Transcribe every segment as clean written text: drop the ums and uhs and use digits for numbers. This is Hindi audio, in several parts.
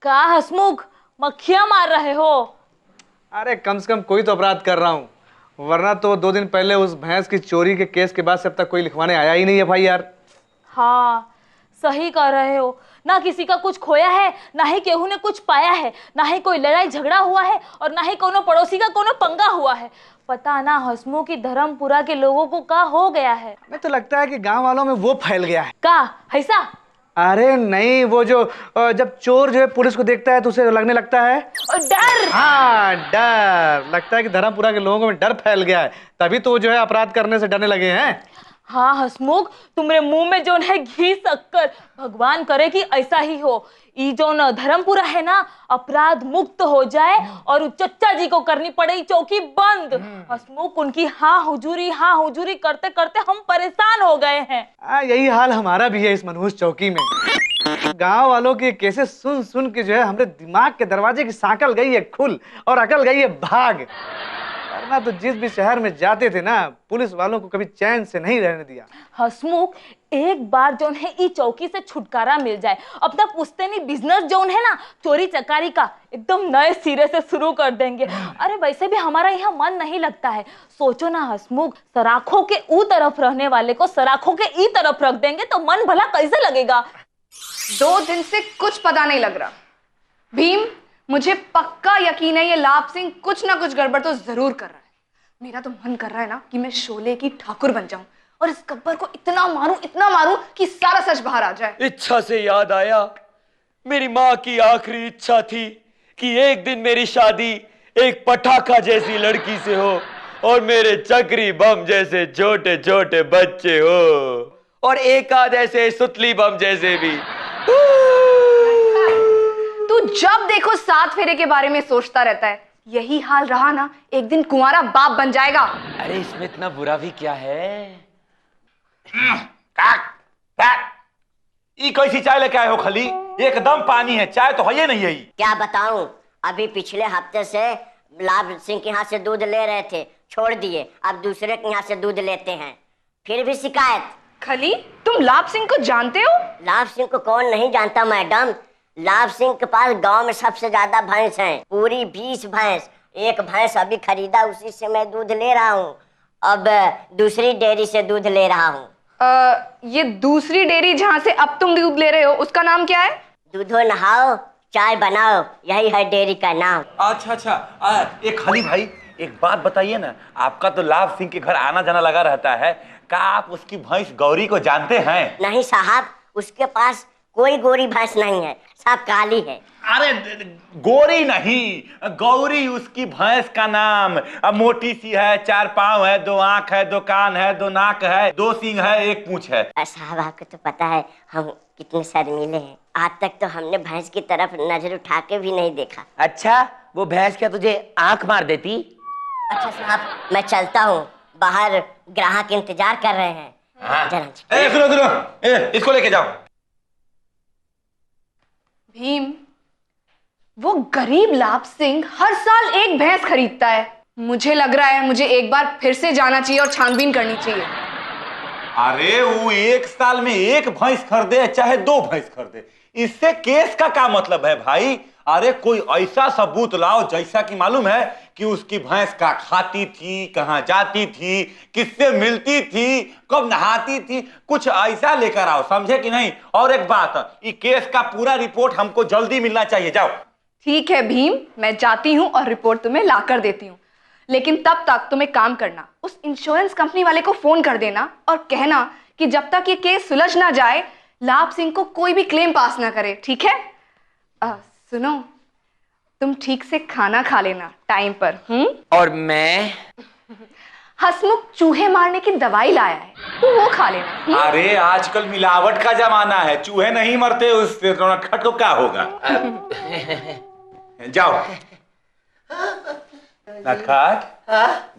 का हसमुख मक्खियां मार रहे हो? अरे कम से कम कोई तो अपराध कर रहा हूँ, वरना तो 2 दिन पहले उस भैंस की चोरी के केस के बाद से अब तक कोई लिखवाने आया ही नहीं है भाई यार। हाँ सही कह रहे हो, ना किसी का कुछ खोया है, ना ही केहू ने कुछ पाया है, ना ही कोई लड़ाई झगड़ा हुआ है और ना ही कोनो पड़ोसी का कोनो पंगा हुआ है। पता ना हसमुख की धर्मपुरा के लोगों को क्या हो गया है। हमें तो लगता है कि गांव वालों में वो फैल गया है। का ऐसा? अरे नहीं, वो जो जब चोर जो है पुलिस को देखता है तो उसे लगने लगता है डर। हाँ डर लगता है कि धर्मपुरा के लोगों में डर फैल गया है, तभी तो जो है अपराध करने से डरने लगे हैं। हाँ हसमुख, तुम्हारे मुंह में जो है घी शक्कर, भगवान करे कि ऐसा ही हो। ई जो न धर्मपुरा है ना, अपराध मुक्त हो जाए और चच्चा जी को करनी पड़े चौकी बंद। हसमुख उनकी हाँ हुजूरी करते करते हम परेशान हो गए हैं। यही हाल हमारा भी है इस मनहूस चौकी में। गांव वालों के केसेस सुन सुन के जो है हमारे दिमाग के दरवाजे की सांकल गई है खुल और अकल गई है भाग। वरना तो जिस भी शहर में जाते थे ना, पुलिस वालों को कभी चैन से नहीं रहने दिया। हसमुख एक बार जो है ई चौकी से छुटकारा मिल जाए, अपना पुश्तैनी बिजनेस जो है ना चोरी चकारी का, एकदम नए सिरे से शुरू कर देंगे। अरे वैसे भी हमारा यहाँ मन नहीं लगता है। सोचो ना हसमुख, सराखों के ऊ तरफ रहने वाले को सराखों के ई तरफ रख देंगे तो मन भला कैसे लगेगा। 2 दिन से कुछ पता नहीं लग रहा। भीम, मुझे पक्का यकीन है ये लाभ सिंह कुछ ना कुछ गड़बड़ तो जरूर कर रहा है। मेरा तो मन कर रहा है ना कि मैं शोले की ठाकुर बन जाऊं और इस गब्बर को इतना मारूं कि सारा सच बाहर आ जाए। इच्छा से याद आया, मेरी माँ की आखिरी इच्छा थी कि एक दिन मेरी शादी एक पटाखा जैसी लड़की से हो और मेरे चक्री बम जैसे छोटे छोटे बच्चे हो और एक आध ऐसे सुतली बम जैसे भी। तू जब देखो 7 फेरे के बारे में सोचता रहता है। यही हाल रहा ना, एक दिन कुंवारा बाप बन जाएगा। अरे इसमें इतना बुरा भी क्या है? ई कैसी चाय लेके आए हो खली? एकदम पानी है, चाय तो है ही नहीं है। क्या बताऊं, अभी पिछले हफ्ते से लाभ सिंह के यहाँ से दूध ले रहे थे, छोड़ दिए, अब दूसरे के यहाँ से दूध लेते हैं, फिर भी शिकायत। खली, तुम लाभ सिंह को जानते हो? लाभ सिंह को कौन नहीं जानता मैडम। लाभ सिंह के पास गांव में सबसे ज्यादा भैंस हैं, पूरी 20 भैंस। एक भैंस अभी खरीदा, उसी से मैं दूध ले रहा हूँ। अब दूसरी डेयरी से दूध ले रहा हूँ। ये दूसरी डेयरी जहाँ से अब तुम दूध ले रहे हो उसका नाम क्या है? दूधो नहाओ चाय बनाओ, यही है डेयरी का नाम। अच्छा, एक खली भाई, एक बात बताइए ना, आपका तो लाभ सिंह के घर आना जाना लगा रहता है, क्या आप उसकी भैंस गौरी को जानते हैं? नहीं साहब, उसके पास कोई गोरी भैंस नहीं है, सब काली है। अरे गोरी नहीं, गौरी उसकी भैंस का नाम। अब मोटी सी है, 4 पांव है, 2 आंख है, 2 कान है, 2 नाक है, 2 सींग है, 1 पूंछ है। साहब आपको तो पता है हम कितने शर्मीले हैं, आज तक तो हमने भैंस की तरफ नजर उठा के भी नहीं देखा। अच्छा, वो भैंस क्या तुझे आंख मार देती? अच्छा साहब, मैं चलता हूँ, बाहर ग्राहक इंतजार कर रहे हैं। सुनो, इसको लेके जाओ। भीम, वो गरीब लाभ सिंह हर साल एक भैंस खरीदता है। मुझे लग रहा है मुझे एक बार फिर से जाना चाहिए और छानबीन करनी चाहिए। अरे वो 1 साल में 1 भैंस खरीदे चाहे 2 भैंस खरीदे, इससे केस का क्या मतलब है भाई? अरे कोई ऐसा सबूत लाओ जैसा कि मालूम है कि उसकी भैंस क्या खाती थी, कहाँ जाती थी, किससे मिलती थी, कब नहाती थी, कुछ ऐसा लेकर आओ, समझे कि नहीं? और एक बात, ये केस का पूरा रिपोर्ट हमको जल्दी मिलना चाहिए। जाओ। ठीक है भीम, मैं जाती हूँ और रिपोर्ट तुम्हें ला कर देती हूँ, लेकिन तब तक तुम एक काम करना, उस इंश्योरेंस कंपनी वाले को फोन कर देना और कहना कि जब तक ये केस सुलझ ना जाए लाभ सिंह को कोई भी क्लेम पास ना करे, ठीक है? सुनो, तुम ठीक से खाना खा लेना टाइम पर। और मैं? हसमुख चूहे मारने की दवाई लाया है, तो वो खा लेना। अरे आजकल मिलावट का जमाना है, चूहे नहीं मरते, उससे खट को क्या होगा? जाओ। नटखट,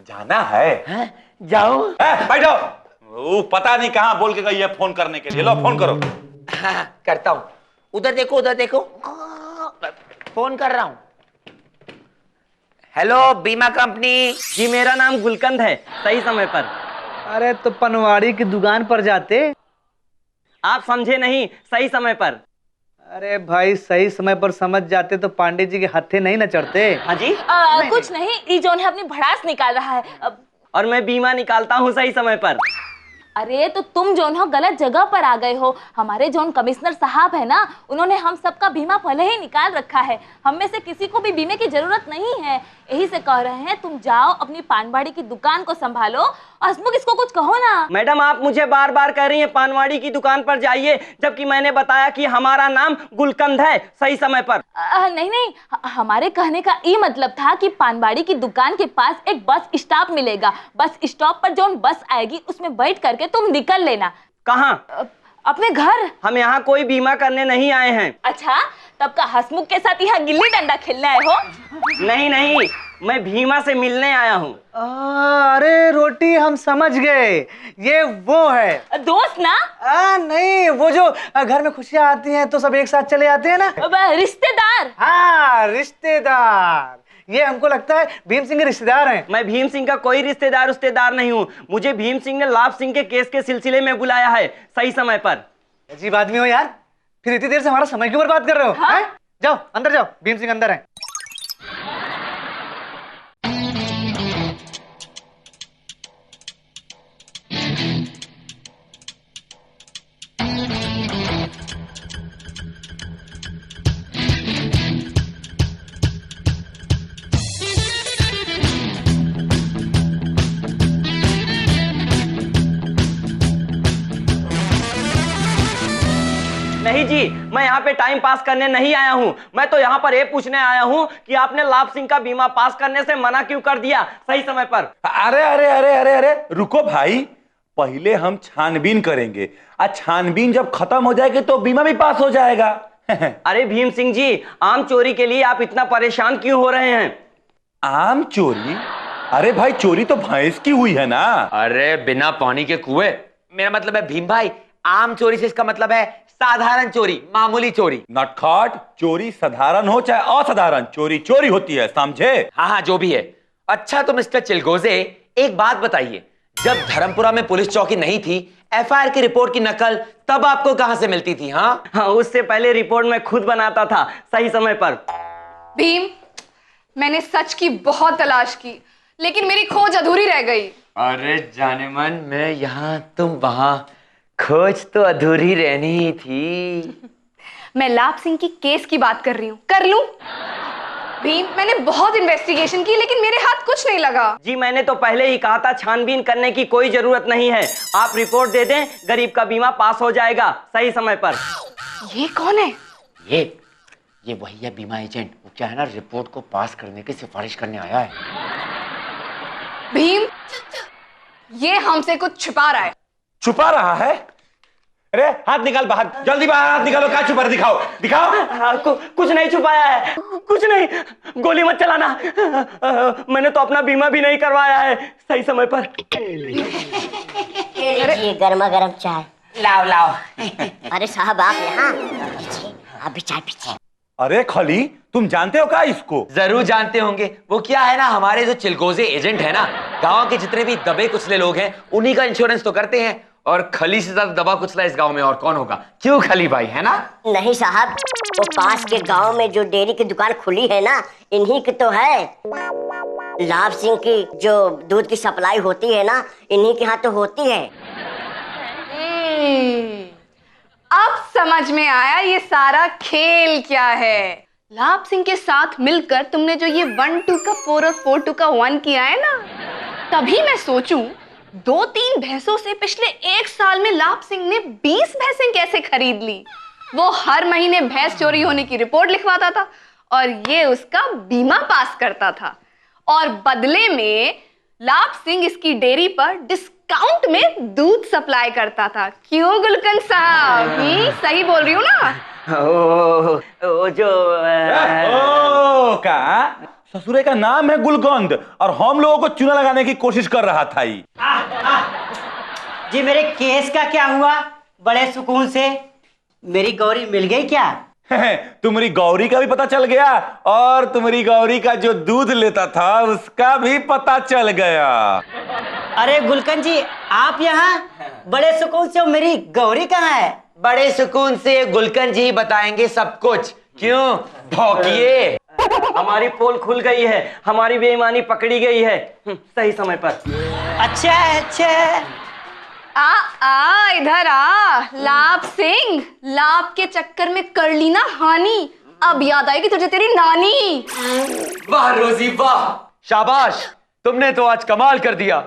जाना है? जाओ। बैठो। वो पता नहीं कहाँ बोल के गई है फोन करने के लिए। लो फोन करो। हाँ, करता हूँ। उधर देखो, फोन कर रहा हूँ। हेलो बीमा कंपनी जी, मेरा नाम गुलकंद है। सही समय पर। अरे तो पनवाड़ी की दुकान पर जाते। आप समझे नहीं, सही समय पर। अरे भाई सही समय पर समझ जाते तो पांडे जी के हत्थे नहीं न चढ़ते। हाँ जी। कुछ नहीं, ई जोन है अपनी भड़ास निकाल रहा है। और मैं बीमा निकालता हूँ सही समय पर। अरे तो तुम जोन हो गलत जगह पर आ गए हो। हमारे जोन कमिश्नर साहब है ना, उन्होंने हम सबका बीमा पहले ही निकाल रखा है। हम में से किसी को भी बीमे की जरूरत नहीं है। यही से कह रहे हैं तुम जाओ अपनी पानवाड़ी की दुकान को संभालो। हसमुख इसको कुछ कहो ना। मैडम आप मुझे बार बार कह रही हैं पानवाड़ी की दुकान पर जाइए, जबकि मैंने बताया कि हमारा नाम गुलकंद है सही समय पर। नहीं नहीं, हमारे कहने का ये मतलब था कि पानवाड़ी की दुकान के पास एक बस स्टॉप मिलेगा। बस स्टॉप पर जोन बस आएगी उसमें बैठ करके तुम निकल लेना। कहाँ? अपने घर। हम यहाँ कोई बीमा करने नहीं आए हैं। अच्छा, तब का हसमुख के साथ यहाँ गिल्ली डंडा खेलने आए हो? नहीं नहीं, मैं भीमा से मिलने आया हूँ। अरे रोटी हम समझ गए, ये वो है दोस्त ना? नहीं, वो जो घर में खुशियां आती हैं तो सब एक साथ चले आते हैं ना। रिश्तेदार। हाँ रिश्तेदार, ये हमको लगता है भीम सिंह के रिश्तेदार हैं। मैं भीम सिंह का कोई रिश्तेदार नहीं हूँ। मुझे भीम सिंह ने लाभ सिंह के केस के सिलसिले में बुलाया है सही समय पर। अजीब आदमी हो यार, फिर इतनी देर से हमारा समय क्यों बर्बाद कर रहे हो? हाँ? हैं? जाओ अंदर जाओ, भीम सिंह अंदर है। नहीं जी, मैं यहाँ पे टाइम पास करने नहीं आया हूँ। मैं तो यहाँ पर ये पूछने आया हूँ कि आपने लाभ सिंह का बीमा पास करने से मना क्यों कर दिया सही समय पर? अरे अरे अरे अरे अरे रुको भाई, पहले हम छानबीन करेंगे। छानबीन जब खत्म हो जाएगी तो बीमा भी पास हो जाएगा। अरे भीम सिंह जी, आम चोरी के लिए आप इतना परेशान क्यों हो रहे हैं? आम चोरी? अरे भाई चोरी तो भैंस की हुई है ना। अरे बिना पानी के कुएं, मेरा मतलब है भीम भाई, आम चोरी से इसका मतलब है साधारण चोरी, मामूली चोरी। नटखट, चोरी साधारण हो चाहे असाधारण, चोरी चोरी होती है, समझे? हाँ हाँ जो भी है। अच्छा तो मिस्टर चिलगोजे, एक बात बताइए, जब धर्मपुरा में पुलिस चौकी नहीं थी, एफआईआर की रिपोर्ट की नकल तब आपको कहां से मिलती थी? हाँ, उससे पहले रिपोर्ट मैं खुद बनाता था सही समय पर। भीम, मैंने सच की बहुत तलाश की, लेकिन मेरी खोज अधूरी रह गई। अरे जाने मन, मैं यहाँ तुम वहां, खोज तो अधूरी रहनी ही थी। मैं लाभ सिंह की केस की बात कर रही हूँ। कर लूं? भीम, मैंने बहुत इन्वेस्टिगेशन की लेकिन मेरे हाथ कुछ नहीं लगा। जी मैंने तो पहले ही कहा था छानबीन करने की कोई जरूरत नहीं है। आप रिपोर्ट दे दें, गरीब का बीमा पास हो जाएगा सही समय पर। ये कौन है? ये वही है बीमा एजेंट। वो क्या है ना, रिपोर्ट को पास करने की सिफारिश करने आया है। भीम, ये हमसे कुछ छुपा रहा है। छुपा रहा है? अरे हाथ निकाल बाहर, जल्दी बाहर हाथ निकालो। क्या छुपा रहा? दिखाओ दिखाओ। कुछ नहीं छुपाया है, कुछ नहीं। गोली मत चलाना। मैंने तो अपना बीमा भी नहीं करवाया है सही समय पर। लीजिए गर्मा गर्म चाय। लाओ लाओ। अरे साहब आप यहाँ पीछे, आप भी चाय पीछे। अरे खली, तुम जानते हो क्या इसको? जरूर जानते होंगे। वो क्या है ना, हमारे जो चिलगोजे एजेंट है ना, गांव के जितने भी दबे कुचले लोग हैं उन्हीं का इंश्योरेंस तो करते हैं। और खली से ज्यादा दबा कुचला इस गांव में और कौन होगा? क्यों खली भाई, है ना? नहीं साहब, वो पास के गांव में जो डेयरी की दुकान खुली है ना, इन्हीं की तो है। लाभ सिंह की जो दूध की सप्लाई होती है ना, इन्हीं के यहाँ तो होती है। अब समझ में आया ये सारा खेल क्या है। लाभ सिंह के साथ मिलकर तुमने जो ये 1-2 का 4 और 4-2 का 1 किया है ना, तभी मैं सोचूं 2-3 भैंसों से पिछले 1 साल में लाभ सिंह ने 20 भैंसें कैसे खरीद ली। वो हर महीने भैंस चोरी होने की रिपोर्ट लिखवाता था और ये उसका बीमा पास करता था, और बदले में लाभ सिंह इसकी डेयरी पर डिस्काउंट में दूध सप्लाई करता था। क्यों गुलकंद साहब, सही बोल रही हूँ ना? ओ जो का ससुरे का नाम है गुलकंद और हम लोगों को चूना लगाने की कोशिश कर रहा था। जी मेरे केस का क्या हुआ? बड़े सुकून से मेरी गौरी मिल गई क्या? तुम्हारी गौरी का भी पता चल गया और तुम्हारी गौरी का जो दूध लेता था उसका भी पता चल गया। अरे गुलकंद जी, आप यहाँ बड़े सुकून से, मेरी गौरी कहाँ है? बड़े सुकून से गुलकंद जी बताएंगे सब कुछ। क्यों भौंकिए? हमारी पोल खुल गई है, हमारी बेईमानी पकड़ी गई है सही समय पर। अच्छा अच्छा। आ इधर आ लाभ सिंह, लाभ के चक्कर में कर ली ना हानि, अब याद आएगी तुझे तेरी नानी। वाह रोजी वाह, शाबाश, तुमने तो आज कमाल कर दिया।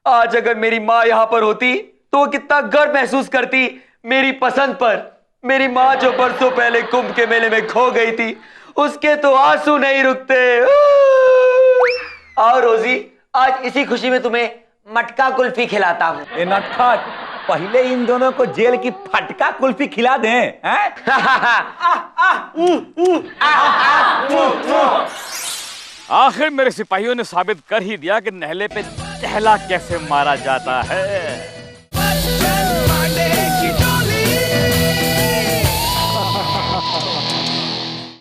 आज अगर मेरी माँ यहाँ पर होती तो वो कितना गर्व महसूस करती मेरी पसंद पर। मेरी माँ जो बरसों पहले कुंभ के मेले में खो गई थी, उसके तो आंसू नहीं रुकते। आओ रोजी, आज इसी खुशी में तुम्हें मटका कुल्फी खिलाता हूँ। ए नटखट, पहले इन दोनों को जेल की फटका कुल्फी खिला दें, हैं? आखिर मेरे सिपाहियों ने साबित कर ही दिया कि नहले पे टहला कैसे मारा जाता है।